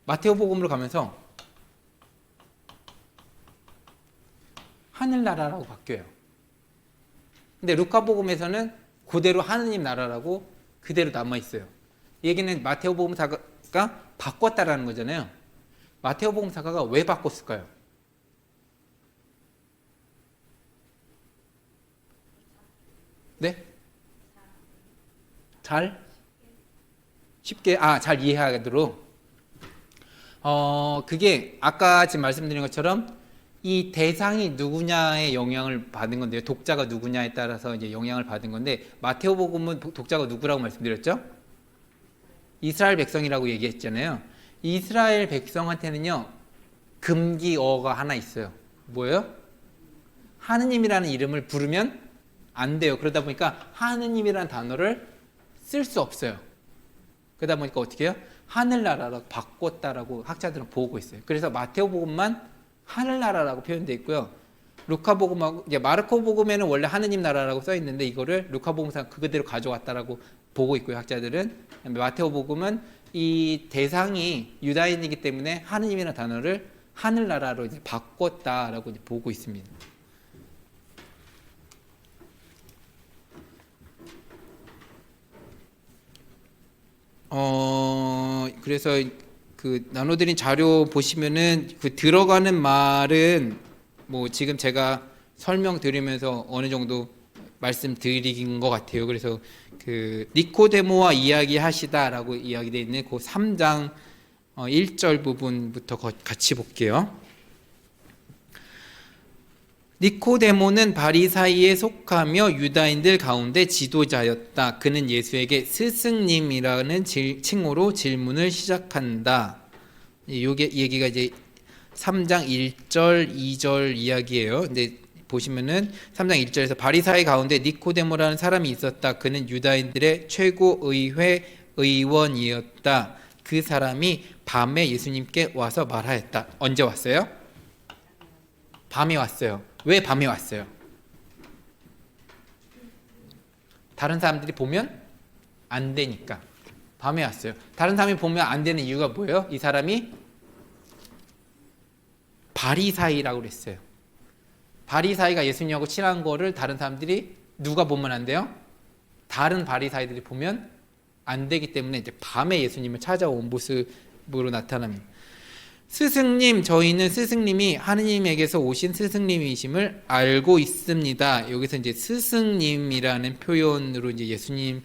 마테오 복음으로 가면서 하늘나라라고 바뀌어요. 근데 루카 복음에서는 그대로 하느님 나라라고 그대로 남아있어요. 이 얘기는 마테오 복음사가 바꿨다라는 거잖아요. 마테오 복음사가 왜 바꿨을까요? 네? 쉽게 잘 이해하도록. 그게 아까 지금 말씀드린 것처럼 이 대상이 누구냐에 영향을 받은 건데요. 독자가 누구냐에 따라서 이제 영향을 받은 건데, 마테오 복음은 독자가 누구라고 말씀드렸죠? 이스라엘 백성이라고 얘기했잖아요. 이스라엘 백성한테는요, 금기어가 하나 있어요. 뭐예요? 하느님이라는 이름을 부르면 안 돼요. 그러다 보니까 하느님이라는 단어를 쓸 수 없어요. 그러다 보니까 어떻게 해요? 하늘나라라고 바꿨다라고 학자들은 보고 있어요. 그래서 마테오 복음만 하늘나라라고 표현되어 있고요. 루카 복음하고 이제 마르코 복음에는 원래 하느님 나라라고 써 있는데, 이거를 루카 복음상 그대로 가져왔다라고 보고 있고요, 학자들은. 마테오 복음은 이 대상이 유다인이기 때문에 하느님이라는 단어를 하늘나라로 이제 바꿨다라고 이제 보고 있습니다. 그래서 그 나눠드린 자료 보시면은 그 들어가는 말은 뭐 지금 제가 설명드리면서 어느 정도 말씀드린 것 같아요. 그래서 그 니코데모와 이야기하시다라고 이야기되어 있는 그 3장 1절 부분부터 같이 볼게요. 니코데모는 바리사이에 속하며 유다인들 가운데 지도자였다. 그는 예수에게 스승님이라는 칭호로 질문을 시작한다. 이게 얘기가 이제 3장 1절, 2절 이야기예요. 근데 보시면은 3장 1절에서 바리사이 가운데 니코데모라는 사람이 있었다. 그는 유다인들의 최고의회 의원이었다. 그 사람이 밤에 예수님께 와서 말하였다. 언제 왔어요? 밤에 왔어요. 왜 밤에 왔어요? 다른 사람들이 보면 안 되니까 밤에 왔어요. 다른 사람이 보면 안 되는 이유가 뭐예요? 이 사람이 바리사이라고 그랬어요. 바리사이가 예수님하고 친한 거를 다른 사람들이 누가 보면 안 돼요? 다른 바리사이들이 보면 안 되기 때문에 이제 밤에 예수님을 찾아온 모습으로 나타납니다. 스승님, 저희는 스승님이 하느님에게서 오신 스승님이심을 알고 있습니다. 여기서 이제 스승님이라는 표현으로 이제 예수님을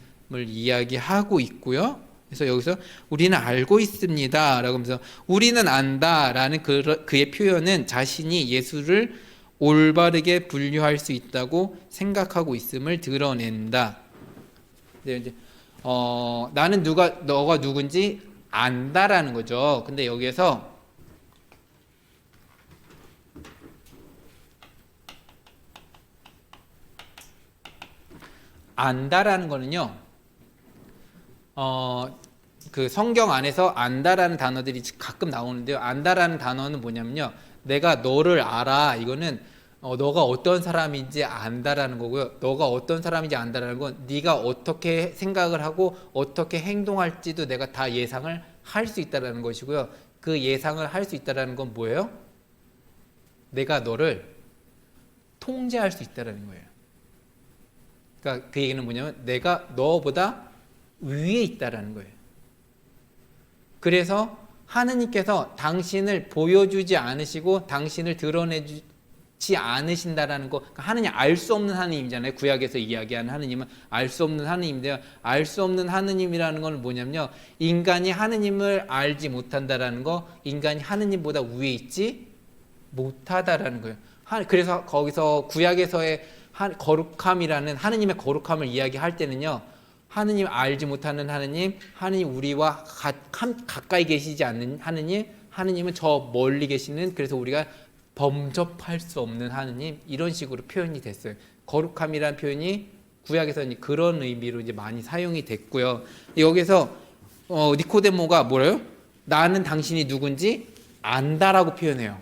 이야기하고 있고요. 그래서 여기서 우리는 알고 있습니다. 라고 하면서 우리는 안다 라는 그의 표현은 자신이 예수를 올바르게 분류할 수 있다고 생각하고 있음을 드러낸다. 네, 이제 나는 너가 누군지 안다라는 거죠. 근데 여기에서 안다라는 거는요, 그 성경 안에서 안다라는 단어들이 가끔 나오는데요. 안다라는 단어는 뭐냐면요, 내가 너를 알아. 이거는 너가 어떤 사람인지 안다라는 거고요. 너가 어떤 사람인지 안다라는 건 네가 어떻게 생각을 하고 어떻게 행동할지도 내가 다 예상을 할 수 있다라는 것이고요. 그 예상을 할 수 있다라는 건 뭐예요? 내가 너를 통제할 수 있다라는 거예요. 그러니까 그 얘기는 뭐냐면 내가 너보다 위에 있다라는 거예요. 그래서 하느님께서 당신을 보여주지 않으시고 당신을 드러내지 않으신다라는 거, 그러니까 하느님 알 수 없는 하느님이잖아요. 구약에서 이야기하는 하느님은 알 수 없는 하느님인데요. 알 수 없는 하느님이라는 건 뭐냐면요, 인간이 하느님을 알지 못한다라는 거, 인간이 하느님보다 위에 있지 못하다라는 거예요. 그래서 거기서 구약에서의 거룩함이라는 하느님의 거룩함을 이야기할 때는요, 하느님 알지 못하는 하느님, 하느님 우리와 가까이 계시지 않는 하느님, 하느님은 저 멀리 계시는, 그래서 우리가 범접할 수 없는 하느님, 이런 식으로 표현이 됐어요. 거룩함이라는 표현이 구약에서는 그런 의미로 이제 많이 사용이 됐고요. 여기서 니코데모가 뭐래요? 나는 당신이 누군지 안다라고 표현해요.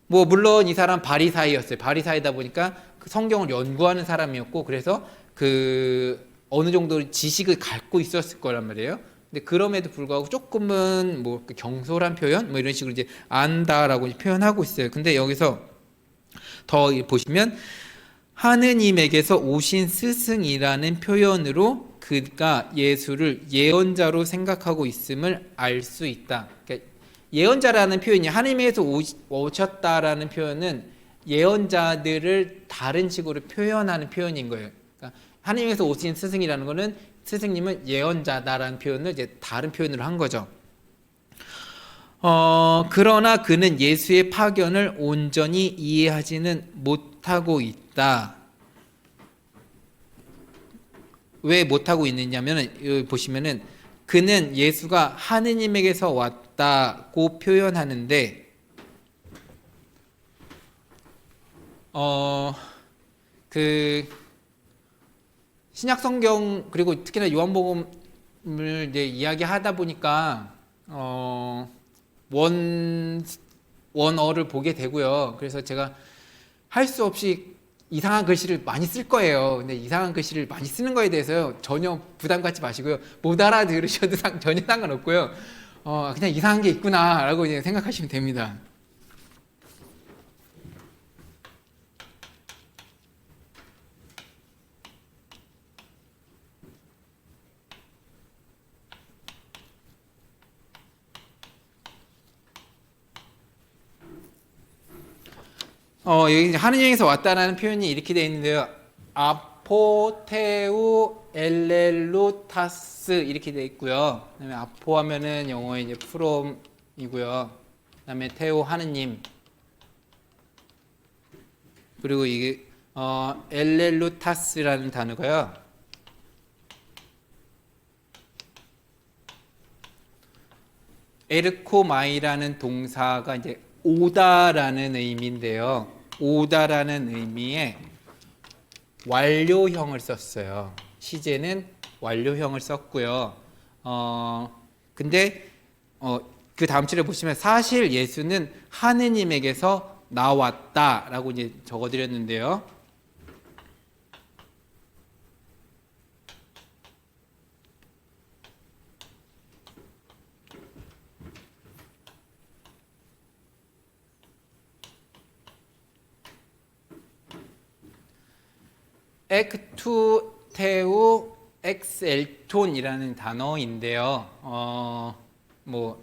뭐 물론 이 사람 바리사이였어요. 바리사이다 보니까 그 성경을 연구하는 사람이었고, 그래서 그 어느 정도 지식을 갖고 있었을 거란 말이에요. 근데 그럼에도 불구하고 조금은 뭐 경솔한 표현, 뭐 이런 식으로 이제 안다라고 표현하고 있어요. 근데 여기서 더 보시면 하느님에게서 오신 스승이라는 표현으로 그가 예수를 예언자로 생각하고 있음을 알 수 있다. 그러니까 예언자라는 표현이 하느님에게서 오셨다라는 표현은 예언자들을 다른 식으로 표현하는 표현인 거예요. 그러니까 하느님에게서 오신 스승이라는 거는 스승님은 예언자다라는 표현을 이제 다른 표현으로 한 거죠. 그러나 그는 예수의 파견을 온전히 이해하지는 못하고 있다. 왜 못하고 있느냐면 여기 보시면은 그는 예수가 하느님에게서 왔다고 표현하는데 그 신약 성경 그리고 특히나 요한복음을 이제 이야기하다 보니까 원어를 보게 되고요. 그래서 제가 할 수 없이 이상한 글씨를 많이 쓸 거예요. 근데 이상한 글씨를 많이 쓰는 거에 대해서요, 전혀 부담 갖지 마시고요. 못 알아들으셔도 전혀 상관없고요. 그냥 이상한 게 있구나라고 이제 생각하시면 됩니다. 여기 하느님에서 왔다라는 표현이 이렇게 되어 있는데요. 아포테우 엘렐루타스 이렇게 되어 있고요. 그다음에 아포 하면은 영어에 이제 from이고요. 그다음에 테오 하느님. 그리고 이게 엘렐루타스라는 단어가요. 에르코마이라는 동사가 이제 오다라는 의미인데요. 오다라는 의미의 완료형을 썼어요. 시제는 완료형을 썼고요. 근데 그 다음 줄에 보시면 사실 예수는 하느님에게서 나왔다라고 이제 적어드렸는데요. 엑투테우 엑셀톤이라는 단어인데요.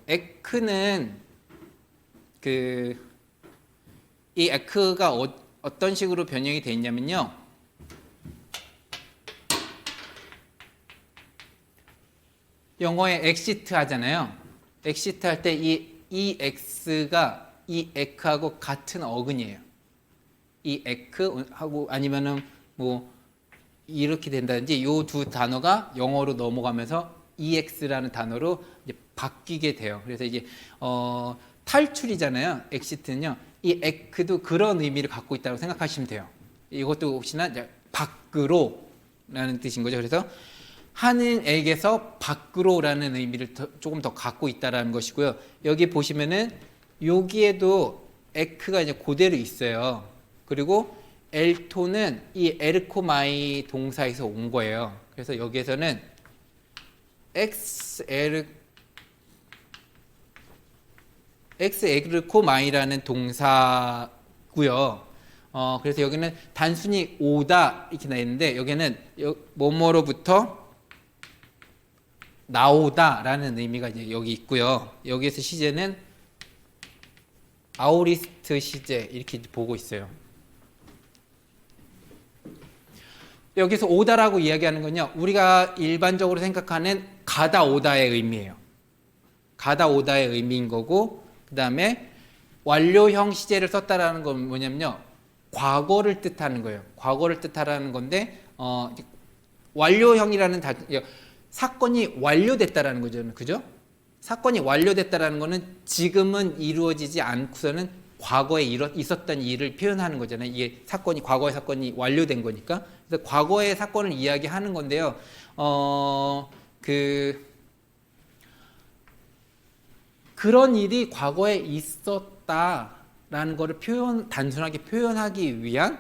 에크는 이 에크가 어떤 식으로 변형이 되어 있냐면요. 영어에 엑시트 하잖아요. 엑시트 할 때 이 엑스가 이 에크하고 같은 어근이에요. 이 에크하고 아니면은 이렇게 된다든지 이 두 단어가 영어로 넘어가면서 EX라는 단어로 이제 바뀌게 돼요. 그래서 이제 탈출이잖아요. 엑시트는요. 이 에크도 그런 의미를 갖고 있다고 생각하시면 돼요. 이것도 혹시나 이제 밖으로라는 뜻인 거죠. 그래서 하늘에게서 밖으로라는 의미를 조금 더 갖고 있다라는 것이고요. 여기 보시면은 여기에도 에크가 이제 그대로 있어요. 그리고 엘토는 이 에르코마이 동사에서 온 거예요. 그래서 여기에서는 엑스에르코마이라는 동사고요. 그래서 여기는 단순히 오다 이렇게 나와 있는데 여기는 뭐뭐로부터 나오다라는 의미가 이제 여기 있고요. 여기에서 시제는 아우리스트 시제 이렇게 보고 있어요. 여기서 오다라고 이야기하는 건요. 우리가 일반적으로 생각하는 가다 오다의 의미예요. 가다 오다의 의미인 거고 그 다음에 완료형 시제를 썼다라는 건 뭐냐면요. 과거를 뜻하는 거예요. 과거를 뜻하라는 건데 완료형이라는 사건이 완료됐다라는 거죠. 그죠? 사건이 완료됐다라는 거는 지금은 이루어지지 않고서는 과거에 있었던 일을 표현하는 거잖아요. 이게 과거의 사건이 완료된 거니까. 그래서 과거의 사건을 이야기하는 건데요. 그런 일이 과거에 있었다라는 거를 단순하게 표현하기 위한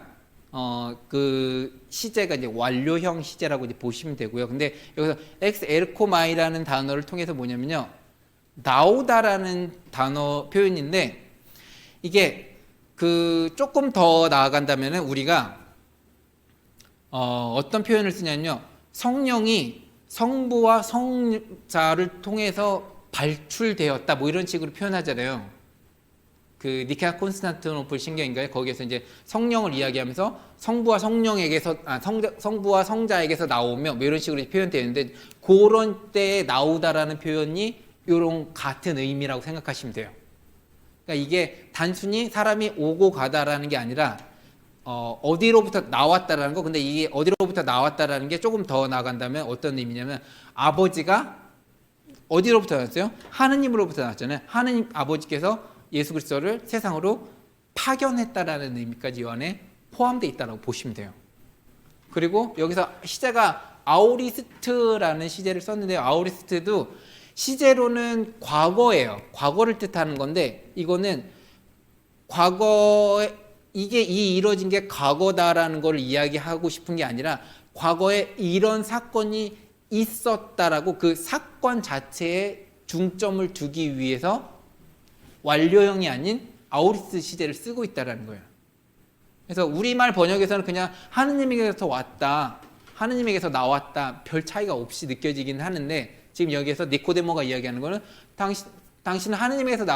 그 시제가 이제 완료형 시제라고 이제 보시면 되고요. 근데 여기서 엑스 에르코마이라는 단어를 통해서 뭐냐면요. 나오다라는 단어 표현인데 이게 조금 더 나아간다면은 우리가 어떤 표현을 쓰냐면요. 성령이 성부와 성자를 통해서 발출되었다 뭐 이런 식으로 표현하잖아요. 그 니케아 콘스탄티노플 신경인가요? 거기에서 이제 성령을 이야기하면서 성부와 성자에게서 나오며 뭐 이런 식으로 표현되는데 그런 때에 나오다라는 표현이 이런 같은 의미라고 생각하시면 돼요. 그러니까 이게 단순히 사람이 오고 가다라는 게 아니라 어디로부터 나왔다라는 거. 근데 이게 어디로부터 나왔다라는 게 조금 더 나아간다면 어떤 의미냐면 아버지가 어디로부터 나왔어요? 하느님으로부터 나왔잖아요. 하느님 아버지께서 예수 그리스도를 세상으로 파견했다라는 의미까지 이 안에 포함되어 있다고 보시면 돼요. 그리고 여기서 시제가 아우리스트라는 시제를 썼는데요. 아우리스트도 시제로는 과거예요. 과거를 뜻하는 건데 이거는 과거에 이게 이루어진 게 과거다라는 걸 이야기하고 싶은 게 아니라 과거에 이런 사건이 있었다라고 그 사건 자체에 중점을 두기 위해서 완료형이 아닌 아우리스 시제를 쓰고 있다라는 거예요. 그래서 우리말 번역에서는 그냥 하느님에게서 왔다, 하느님에게서 나왔다 별 차이가 없이 느껴지긴 하는데 지금 여기에서 니코데모가 이야기하는 거는 당신은 하느님에게서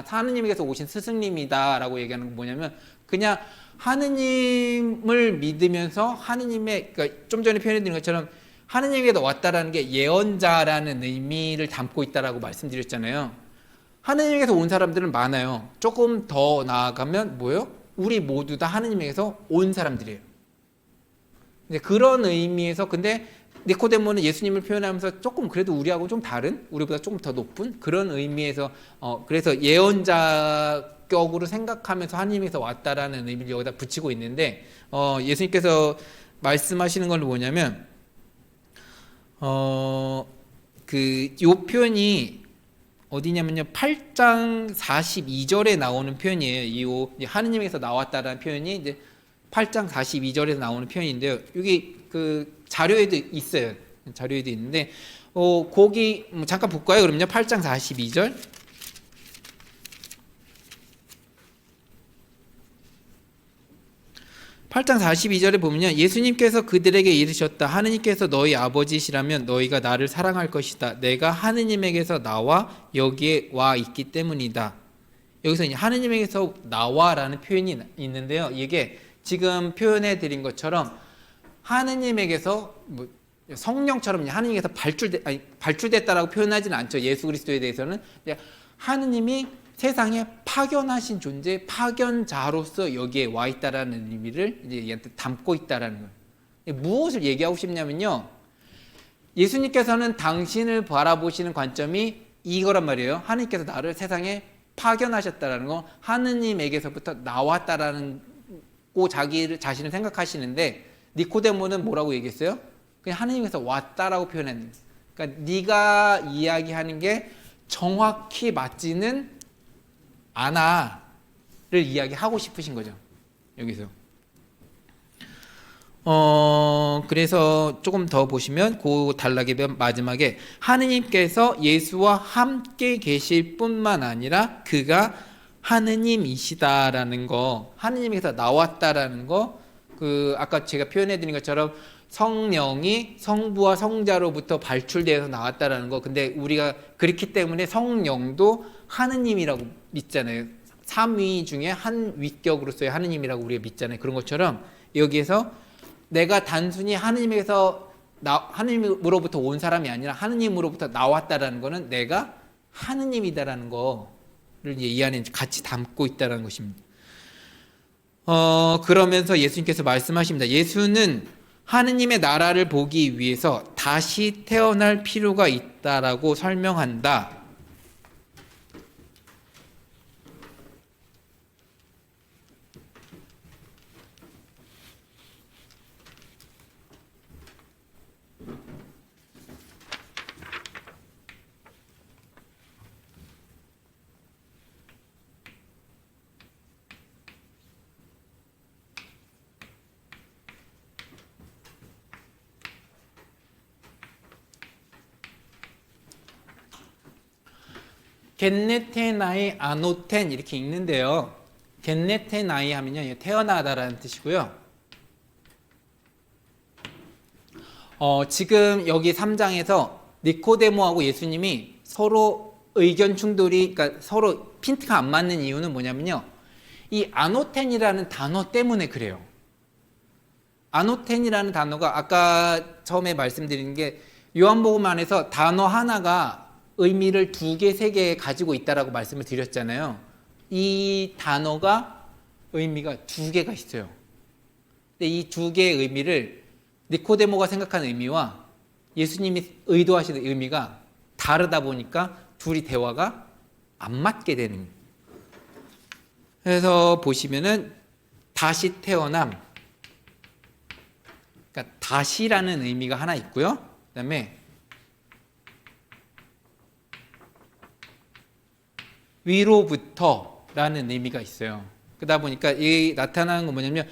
하느님에게서 오신 스승님이다라고 얘기하는 건 뭐냐면 그냥 하느님을 믿으면서 그러니까 좀 전에 표현해드린 것처럼 하느님에게서 왔다라는 게 예언자라는 의미를 담고 있다라고 말씀드렸잖아요. 하느님에게서 온 사람들은 많아요. 조금 더 나아가면 뭐예요? 우리 모두 다 하느님에게서 온 사람들이에요. 이제 그런 의미에서 근데 니코데모는 예수님을 표현하면서 조금 그래도 우리하고 좀 다른, 우리보다 조금 더 높은 그런 의미에서 그래서 예언자격으로 생각하면서 하느님에서 왔다라는 의미를 여기다 붙이고 있는데 예수님께서 말씀하시는 건 뭐냐면 요 표현이 어디냐면요 8장 42절에 나오는 표현이에요. 이 하느님에서 나왔다라는 표현이 이제 8장 42절에서 나오는 표현인데요. 여기 그 자료에도 있어요. 자료에도 있는데 거기 잠깐 볼까요? 그러면요 8장 42절. 8장 42절에 보면요. 예수님께서 그들에게 이르셨다. 하느님께서 너희 아버지시라면 너희가 나를 사랑할 것이다. 내가 하느님에게서 나와 여기에 와 있기 때문이다. 여기서 이제 하느님에게서 나와라는 표현이 있는데요. 이게 지금 표현해 드린 것처럼 하느님에게서 성령처럼 하느님에게서 발출됐다라고 표현하지는 않죠. 예수 그리스도에 대해서는 하느님이 세상에 파견하신 존재, 파견자로서 여기에 와 있다라는 의미를 이제 얘한테 담고 있다라는 거예요. 무엇을 얘기하고 싶냐면요. 예수님께서는 당신을 바라보시는 관점이 이거란 말이에요. 하느님께서 나를 세상에 파견하셨다라는 거, 하느님에게서부터 나왔다라는 고 자신을 생각하시는데 니코데모는 뭐라고 얘기했어요? 그냥 하느님께서 왔다라고 표현했는 거예요. 그러니까 네가 이야기하는 게 정확히 맞지는 않아를 이야기하고 싶으신 거죠. 여기서. 그래서 조금 더 보시면 그 단락의 마지막에 하느님께서 예수와 함께 계실 뿐만 아니라 그가 하느님이시다라는 거, 하느님께서 나왔다라는 거, 아까 제가 표현해 드린 것처럼 성령이 성부와 성자로부터 발출되어서 나왔다라는 거. 근데 우리가 그렇기 때문에 성령도 하느님이라고 믿잖아요. 삼위 중에 한 위격으로서의 하느님이라고 우리가 믿잖아요. 그런 것처럼 여기에서 내가 단순히 하느님으로부터 온 사람이 아니라 하느님으로부터 나왔다라는 거는 내가 하느님이다라는 거를 이 안에 같이 담고 있다라는 것입니다. 그러면서 예수님께서 말씀하십니다. 예수는 하느님의 나라를 보기 위해서 다시 태어날 필요가 있다라고 설명한다. 겐네테나이 아노텐 이렇게 읽는데요. 겐네테나이 하면요 태어나다라는 뜻이고요. 지금 여기 3장에서 니코데모하고 예수님이 서로 의견 충돌이, 그러니까 서로 핀트가 안 맞는 이유는 뭐냐면요. 이 아노텐이라는 단어 때문에 그래요. 아노텐이라는 단어가 아까 처음에 말씀드린 게 요한복음 안에서 단어 하나가 의미를 2개, 3개 가지고 있다라고 말씀을 드렸잖아요. 이 단어가 의미가 2개가 있어요. 근데 이 2개의 의미를 니코데모가 생각하는 의미와 예수님이 의도하시는 의미가 다르다 보니까 둘이 대화가 안 맞게 되는 거예요. 그래서 보시면은 다시 태어남, 그러니까 다시라는 의미가 하나 있고요. 그다음에 위로부터라는 의미가 있어요. 그러다 보니까 이 나타나는 건 뭐냐면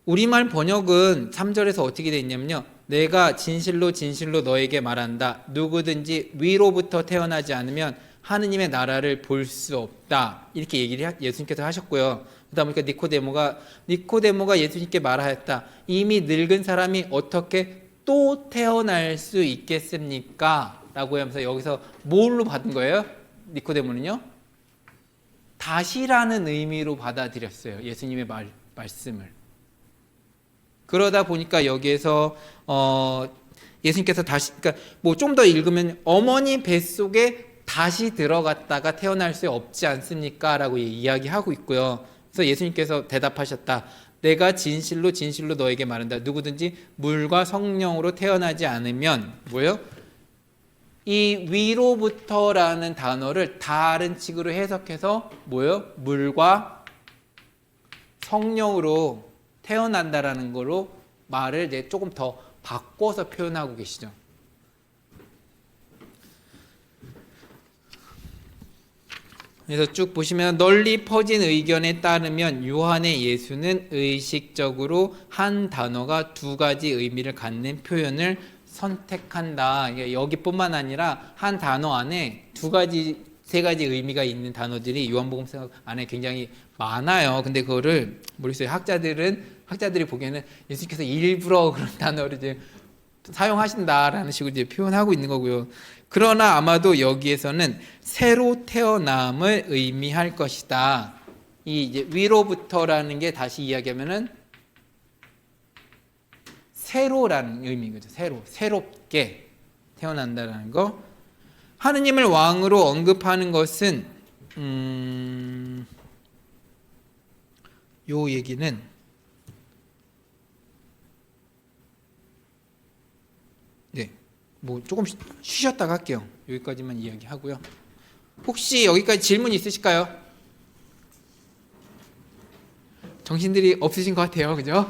우리말 번역은 3절에서 어떻게 되어 있냐면요. 내가 진실로 진실로 너에게 말한다. 누구든지 위로부터 태어나지 않으면 하느님의 나라를 볼 수 없다. 이렇게 얘기를 예수님께서 하셨고요. 그러다 보니까 니코데모가 예수님께 말하였다. 이미 늙은 사람이 어떻게 또 태어날 수 있겠습니까? 라고 하면서 여기서 뭘로 받은 거예요? 니코데모는요? 다시라는 의미로 받아들였어요. 예수님의 말씀을. 그러다 보니까 여기에서 예수님께서 다시, 그러니까 뭐 좀 더 읽으면 어머니 뱃속에 다시 들어갔다가 태어날 수 없지 않습니까? 라고 이야기하고 있고요. 그래서 예수님께서 대답하셨다. 내가 진실로 진실로 너에게 말한다. 누구든지 물과 성령으로 태어나지 않으면 뭐예요? 이 위로부터라는 단어를 다른 식으로 해석해서 뭐예요? 물과 성령으로 태어난다라는 거로 말을 이제 조금 더 바꿔서 표현하고 계시죠. 그래서 쭉 보시면 널리 퍼진 의견에 따르면 요한의 예수는 의식적으로 한 단어가 두 가지 의미를 갖는 표현을 선택한다. 여기뿐만 아니라 한 단어 안에 두 가지, 세 가지 의미가 있는 단어들이 요한복음 안에 굉장히 많아요. 근데 그거를 모르겠어요. 학자들이 보기에는 예수님께서 일부러 그런 단어를 이제 사용하신다라는 식으로 이제 표현하고 있는 거고요. 그러나 아마도 여기에서는 새로 태어남을 의미할 것이다. 이 이제 위로부터라는 게 다시 이야기하면은 새로라는 의미인 거죠. 새롭게 태어난다라는 거. 하느님을 왕으로 언급하는 것은 요 얘기는 네, 뭐 조금 쉬셨다가 할게요. 여기까지만 이야기하고요. 혹시 여기까지 질문 있으실까요? 정신들이 없으신 것 같아요, 그죠?